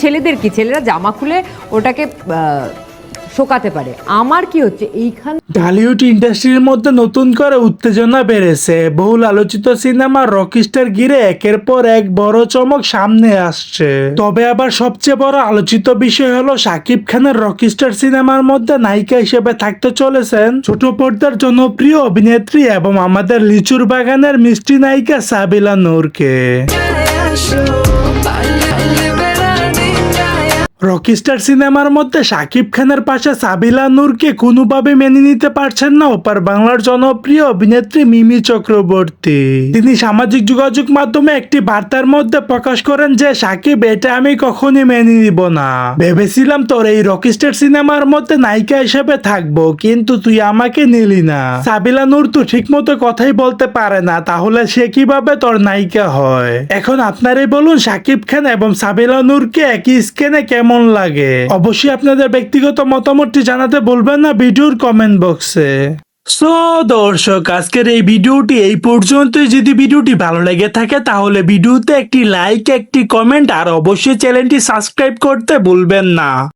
ছেলেদের কি, ছেলেরা জামা খুলে ওটাকে শোকাতে পারে, আমার কি হচ্ছে এইখান। ঢালিউড ইন্ডাস্ট্রির মধ্যে নতুন করে উত্তেজনা বেড়েছে। বহুল আলোচিত সিনেমা রকিস্টার ঘিরে একের পর এক বড় চমক সামনে আসছে। তবে আবার সবচেয়ে বড় আলোচিত বিষয় হলো শাকিব খানের রকিস্টার সিনেমার মধ্যে নায়িকা হিসেবে থাকতে চলেছেন ছোট পর্দার জনপ্রিয় অভিনেত্রী এবং আমাদের লিচুর বাগানের মিষ্টি নায়িকা সাবিলা নূরকে। রকিস্টার সিনেমার মধ্যে শাকিব খানের পাশে সাবিলা নূরকে কোনোভাবে মেনে নিতে পারছেন না ওপার বাংলার জনপ্রিয় অভিনেত্রী মিমি চক্রবর্তী। তিনি সামাজিক যোগাযোগ মাধ্যমে একটি বার্তার মধ্যে প্রকাশ করেন যে সাকিব, এটা আমি কখনই মেনে নিব না। ভেবেছিলাম তোর এই রকিস্টার সিনেমার মধ্যে নায়িকা হিসেবে থাকবো, কিন্তু তুই আমাকে নিলি না। সাবিলা নূর তো ঠিক মতো কথাই বলতে পারে না, তাহলে সে কিভাবে তোর নায়িকা হয়? এখন আপনারাই বলুন, শাকিব খান এবং সাবিলা নূরকে একই স্ক্রিনে কেমন লাগে? অবশ্যই আপনাদের ব্যক্তিগত মতামতটি জানাতে ভুলবেন না ভিডিওর কমেন্ট বক্সে। সো দর্শক, আজকের এই ভিডিওটি এই পর্যন্তই। যদি ভিডিওটি ভালো লেগে থাকে তাহলে ভিডিওতে একটি লাইক, একটি কমেন্ট আর অবশ্যই চ্যানেলটি সাবস্ক্রাইব করতে ভুলবেন না।